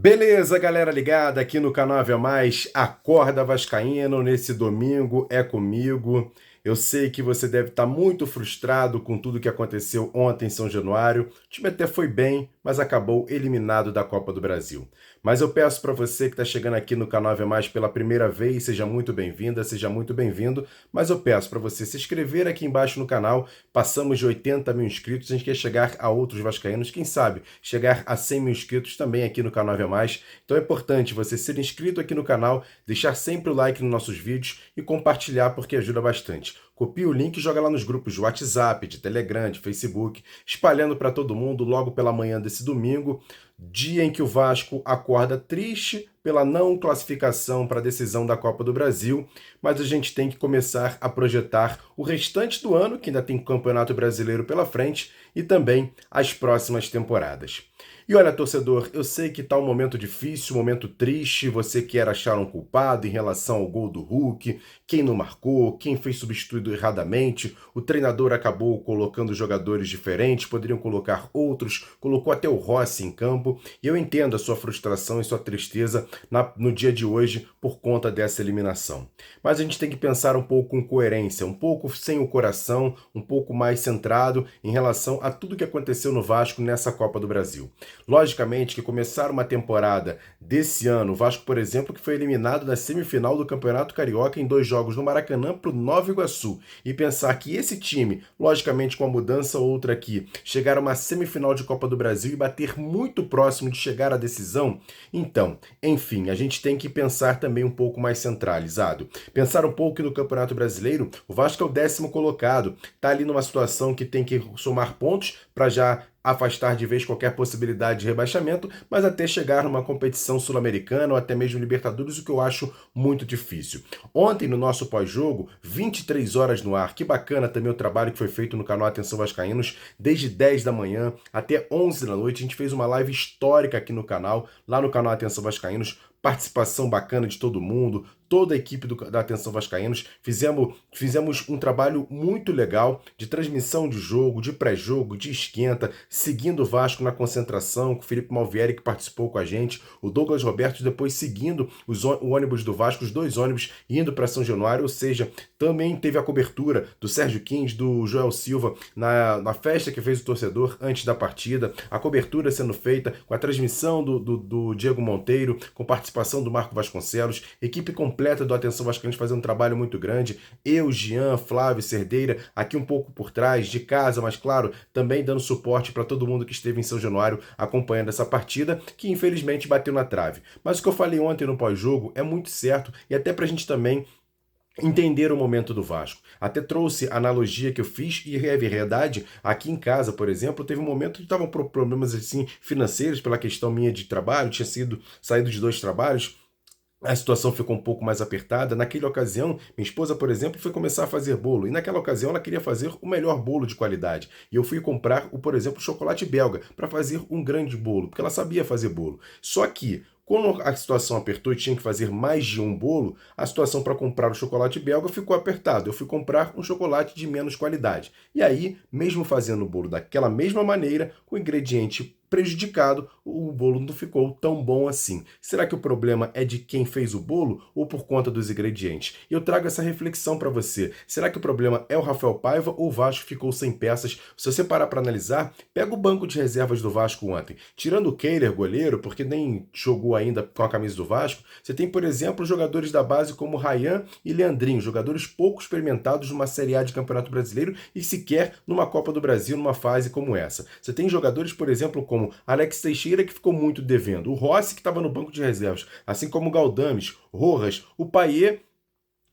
Beleza, galera ligada aqui no canal Ave Mais, Acorda Vascaíno, nesse domingo é comigo. Eu sei que você deve estar muito frustrado com tudo que aconteceu ontem em São Januário. O time até foi bem, mas acabou eliminado da Copa do Brasil. Mas eu peço para você que está chegando aqui no canal Ave Mais pela primeira vez, seja muito bem-vinda, seja muito bem-vindo. Mas eu peço para você se inscrever aqui embaixo no canal. Passamos de 80 mil inscritos, a gente quer chegar a outros vascaínos, quem sabe chegar a 100 mil inscritos também aqui no canal Ave Mais. Então é importante você ser inscrito aqui no canal, deixar sempre o like nos nossos vídeos e compartilhar porque ajuda bastante. Copia o link e joga lá nos grupos de WhatsApp, de Telegram, de Facebook, espalhando para todo mundo logo pela manhã desse domingo, dia em que o Vasco acorda triste pela não classificação para a decisão da Copa do Brasil, mas a gente tem que começar a projetar o restante do ano, que ainda tem Campeonato Brasileiro pela frente, e também as próximas temporadas. E olha, torcedor, eu sei que está um momento difícil, um momento triste, você quer achar um culpado em relação ao gol do Hulk, quem não marcou, quem fez substituído erradamente, o treinador acabou colocando jogadores diferentes, poderiam colocar outros, colocou até o Rossi em campo, e eu entendo a sua frustração e sua tristeza no dia de hoje por conta dessa eliminação. Mas a gente tem que pensar um pouco com coerência, um pouco sem o coração, um pouco mais centrado em relação a tudo que aconteceu no Vasco nessa Copa do Brasil. Logicamente que começar uma temporada desse ano, o Vasco, por exemplo, que foi eliminado na semifinal do Campeonato Carioca em 2 jogos no Maracanã para o Nova Iguaçu, e pensar que esse time, logicamente com uma mudança ou outra aqui, chegar a uma semifinal de Copa do Brasil e bater muito próximo de chegar à decisão, então, enfim, a gente tem que pensar também um pouco mais centralizado. Pensar um pouco que no Campeonato Brasileiro, o Vasco é o 10º colocado, está ali numa situação que tem que somar pontos para já afastar de vez qualquer possibilidade de rebaixamento, mas até chegar numa competição sul-americana ou até mesmo Libertadores, o que eu acho muito difícil. Ontem, no nosso pós-jogo, 23 horas no ar, que bacana também o trabalho que foi feito no canal Atenção Vascaínos, desde 10 da manhã até 11 da noite, a gente fez uma live histórica aqui no canal, lá no canal Atenção Vascaínos, participação bacana de todo mundo, toda a equipe da Atenção Vascaínos, fizemos um trabalho muito legal de transmissão de jogo, de pré-jogo, de esquenta, seguindo o Vasco na concentração, com o Felipe Malvieri que participou com a gente, o Douglas Roberto depois seguindo o ônibus do Vasco, os 2 ônibus indo para São Januário, ou seja, também teve a cobertura do Sérgio Kins, do Joel Silva, na festa que fez o torcedor antes da partida, a cobertura sendo feita com a transmissão do Diego Monteiro, com participação do Marco Vasconcelos, equipe completa do Atenção Vascaínos fazendo um trabalho muito grande, eu, Jean, Flávio, Cerdeira, aqui um pouco por trás, de casa, mas claro, também dando suporte para todo mundo que esteve em São Januário acompanhando essa partida, que infelizmente bateu na trave. Mas o que eu falei ontem no pós-jogo é muito certo, e até para a gente também entender o momento do Vasco. Até trouxe a analogia que eu fiz e é verdade. Aqui em casa, por exemplo, teve um momento que estavam problemas assim financeiros pela questão minha de trabalho, tinha saído de 2 trabalhos. A situação ficou um pouco mais apertada. Naquela ocasião, minha esposa, por exemplo, foi começar a fazer bolo. E naquela ocasião ela queria fazer o melhor bolo de qualidade. E eu fui comprar, por exemplo, chocolate belga para fazer um grande bolo, porque ela sabia fazer bolo. Só que quando a situação apertou e tinha que fazer mais de um bolo, a situação para comprar o chocolate belga ficou apertada. Eu fui comprar um chocolate de menos qualidade. E aí, mesmo fazendo o bolo daquela mesma maneira, com o ingrediente prejudicado, o bolo não ficou tão bom assim. Será que o problema é de quem fez o bolo ou por conta dos ingredientes? E eu trago essa reflexão para você. Será que o problema é o Rafael Paiva ou o Vasco ficou sem peças? Se você parar para analisar, pega o banco de reservas do Vasco ontem. Tirando o Kehler, goleiro, porque nem jogou ainda com a camisa do Vasco, você tem, por exemplo, jogadores da base como Ryan e Leandrinho, jogadores pouco experimentados numa Série A de Campeonato Brasileiro e sequer numa Copa do Brasil, numa fase como essa. Você tem jogadores, por exemplo, como Alex Teixeira, que ficou muito devendo, o Rossi, que estava no banco de reservas, assim como o Galdames, Rojas, o Payet,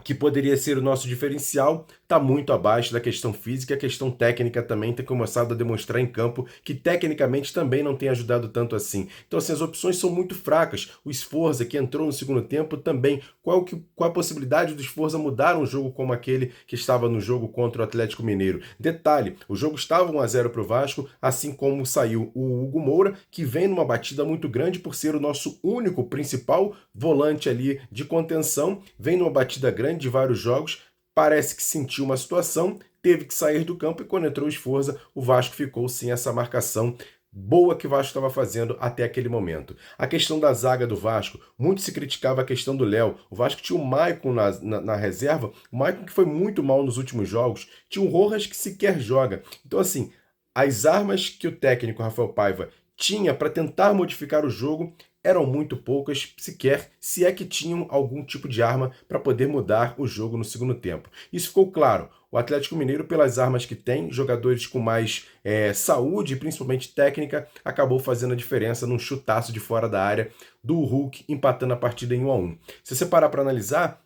que poderia ser o nosso diferencial, está muito abaixo da questão física, a questão técnica também tem começado a demonstrar em campo que tecnicamente também não tem ajudado tanto assim. Então assim, as opções são muito fracas. O Sforza, que entrou no segundo tempo, também. Qual a possibilidade do Sforza mudar um jogo como aquele que estava no jogo contra o Atlético Mineiro? Detalhe, o jogo estava 1-0 para o Vasco, assim como saiu o Hugo Moura, que vem numa batida muito grande por ser o nosso único principal volante ali de contenção, vem numa batida grande de vários jogos, parece que sentiu uma situação, teve que sair do campo e quando entrou o Sforza, o Vasco ficou sem essa marcação boa que o Vasco estava fazendo até aquele momento. A questão da zaga do Vasco, muito se criticava a questão do Léo. O Vasco tinha o Maicon na reserva, o Maicon que foi muito mal nos últimos jogos, tinha o Rojas que sequer joga. Então, assim, as armas que o técnico Rafael Paiva tinha para tentar modificar o jogo eram muito poucas, sequer, se é que tinham algum tipo de arma para poder mudar o jogo no segundo tempo. Isso ficou claro. O Atlético Mineiro, pelas armas que tem, jogadores com mais saúde, principalmente técnica, acabou fazendo a diferença num chutaço de fora da área do Hulk, empatando a partida em 1-1. Se você parar para analisar,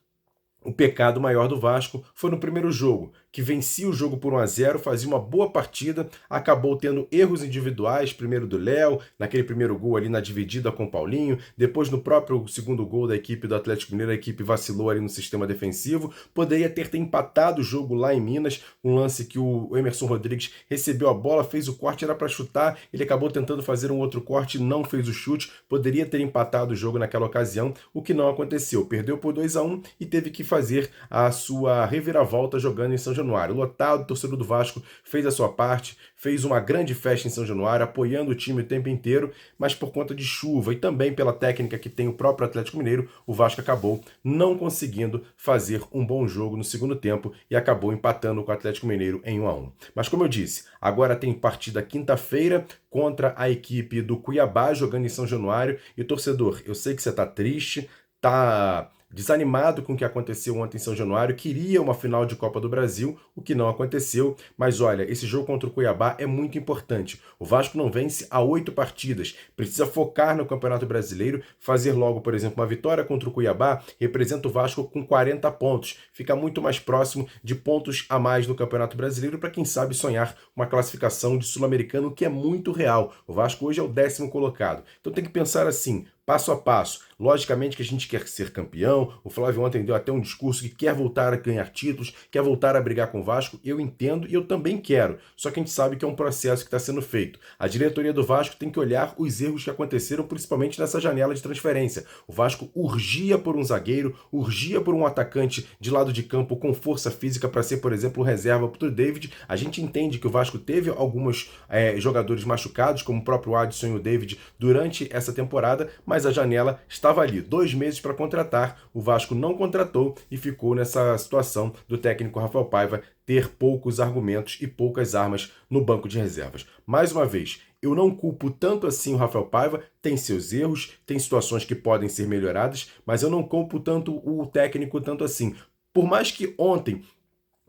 o pecado maior do Vasco foi no primeiro jogo, que vencia o jogo por 1-0, fazia uma boa partida, acabou tendo erros individuais, primeiro do Léo, naquele primeiro gol ali na dividida com o Paulinho, depois no próprio segundo gol da equipe do Atlético Mineiro, a equipe vacilou ali no sistema defensivo, poderia ter empatado o jogo lá em Minas, um lance que o Emerson Rodrigues recebeu a bola, fez o corte, era para chutar, ele acabou tentando fazer um outro corte, não fez o chute, poderia ter empatado o jogo naquela ocasião, o que não aconteceu, perdeu por 2-1 e teve que fazer a sua reviravolta jogando em São Januário. Lotado, o torcedor do Vasco fez a sua parte, fez uma grande festa em São Januário, apoiando o time o tempo inteiro, mas por conta de chuva e também pela técnica que tem o próprio Atlético Mineiro, o Vasco acabou não conseguindo fazer um bom jogo no segundo tempo e acabou empatando com o Atlético Mineiro em 1-1. Mas como eu disse, agora tem partida quinta-feira contra a equipe do Cuiabá, jogando em São Januário. E torcedor, eu sei que você está triste, está desanimado com o que aconteceu ontem em São Januário, queria uma final de Copa do Brasil, o que não aconteceu, mas olha, esse jogo contra o Cuiabá é muito importante. O Vasco não vence há 8 partidas, precisa focar no Campeonato Brasileiro, fazer logo, por exemplo, uma vitória contra o Cuiabá, representa o Vasco com 40 pontos, fica muito mais próximo de pontos a mais no Campeonato Brasileiro para quem sabe sonhar uma classificação de Sul-Americano que é muito real. O Vasco hoje é o 10º colocado, então tem que pensar assim, passo a passo. Logicamente que a gente quer ser campeão. O Flávio ontem deu até um discurso que quer voltar a ganhar títulos, quer voltar a brigar com o Vasco. Eu entendo e eu também quero. Só que a gente sabe que é um processo que está sendo feito. A diretoria do Vasco tem que olhar os erros que aconteceram, principalmente nessa janela de transferência. O Vasco urgia por um zagueiro, urgia por um atacante de lado de campo com força física para ser, por exemplo, reserva para o David. A gente entende que o Vasco teve alguns jogadores machucados, como o próprio Adson e o David, durante essa temporada, mas a janela estava ali, 2 meses para contratar, o Vasco não contratou e ficou nessa situação do técnico Rafael Paiva ter poucos argumentos e poucas armas no banco de reservas. Mais uma vez, eu não culpo tanto assim o Rafael Paiva, tem seus erros, tem situações que podem ser melhoradas, mas eu não culpo tanto o técnico tanto assim. Por mais que ontem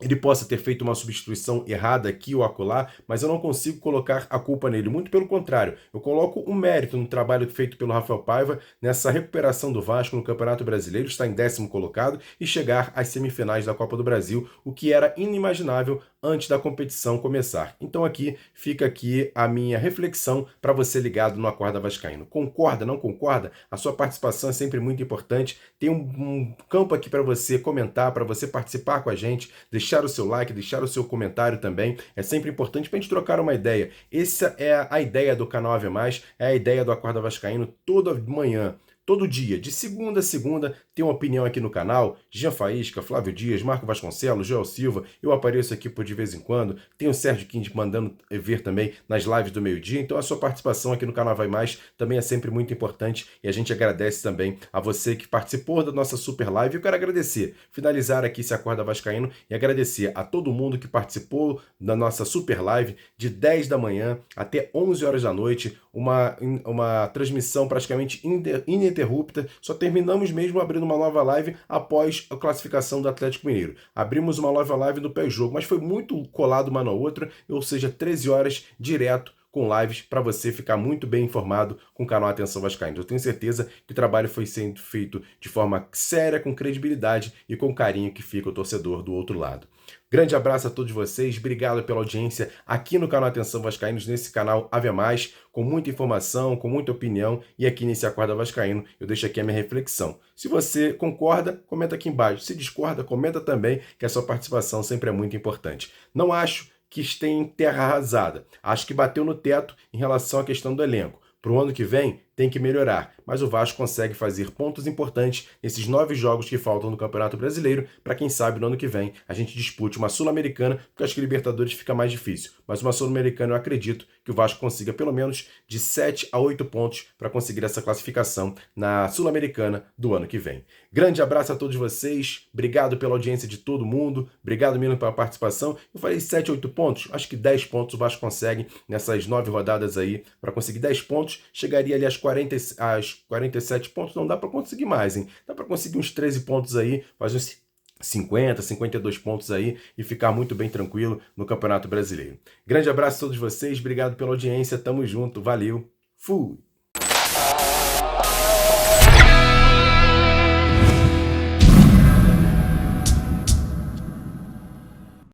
ele possa ter feito uma substituição errada aqui ou acolá, mas eu não consigo colocar a culpa nele. Muito pelo contrário, eu coloco o mérito no trabalho feito pelo Rafael Paiva nessa recuperação do Vasco no Campeonato Brasileiro, está em 10º colocado e chegar às semifinais da Copa do Brasil, o que era inimaginável antes da competição começar. Então fica aqui a minha reflexão para você ligado no Acorda Vascaíno. Concorda, não concorda? A sua participação é sempre muito importante. Tem um campo aqui para você comentar, para você participar com a gente, deixar o seu like, deixar o seu comentário também. É sempre importante para a gente trocar uma ideia. Essa é a ideia do canal Ave Mais, é a ideia do Acorda Vascaíno toda manhã. Todo dia, de segunda a segunda, tem uma opinião aqui no canal. Jean Faísca, Flávio Dias, Marco Vasconcelos, Joel Silva. Eu apareço aqui por de vez em quando. Tem o Sérgio Kind mandando ver também nas lives do meio-dia. Então a sua participação aqui no canal Vai Mais também é sempre muito importante. E a gente agradece também a você que participou da nossa super live. Eu quero agradecer, finalizar aqui esse Acorda Vascaíno e agradecer a todo mundo que participou da nossa super live de 10 da manhã até 11 horas da noite. Uma transmissão praticamente ininterrupta, só terminamos mesmo abrindo uma nova live após a classificação do Atlético Mineiro. Abrimos uma nova live do pós-jogo, mas foi muito colado uma na outra, ou seja, 13 horas direto com lives para você ficar muito bem informado com o canal Atenção Vascaíno. Eu tenho certeza que o trabalho foi sendo feito de forma séria, com credibilidade e com carinho que fica o torcedor do outro lado. Grande abraço a todos vocês, obrigado pela audiência aqui no canal Atenção Vascaíno, nesse canal Ave Mais, com muita informação, com muita opinião, e aqui nesse Acorda Vascaíno eu deixo aqui a minha reflexão. Se você concorda, comenta aqui embaixo. Se discorda, comenta também, que a sua participação sempre é muito importante. Não acho que esteja em terra arrasada. Acho que bateu no teto em relação à questão do elenco. Para o ano que vem, tem que melhorar, mas o Vasco consegue fazer pontos importantes nesses 9 jogos que faltam no Campeonato Brasileiro, para quem sabe no ano que vem a gente dispute uma Sul-Americana, porque acho que Libertadores fica mais difícil, mas uma Sul-Americana eu acredito que o Vasco consiga pelo menos de 7 a 8 pontos para conseguir essa classificação na Sul-Americana do ano que vem. Grande abraço a todos vocês, obrigado pela audiência de todo mundo, obrigado mesmo pela participação. Eu falei 7, 8 pontos, acho que 10 pontos o Vasco consegue nessas 9 rodadas aí, para conseguir 10 pontos, chegaria ali às 47 pontos, não dá para conseguir mais, hein? Dá para conseguir uns 13 pontos aí, fazer uns 50, 52 pontos aí e ficar muito bem tranquilo no Campeonato Brasileiro. Grande abraço a todos vocês, obrigado pela audiência, tamo junto, valeu, fui!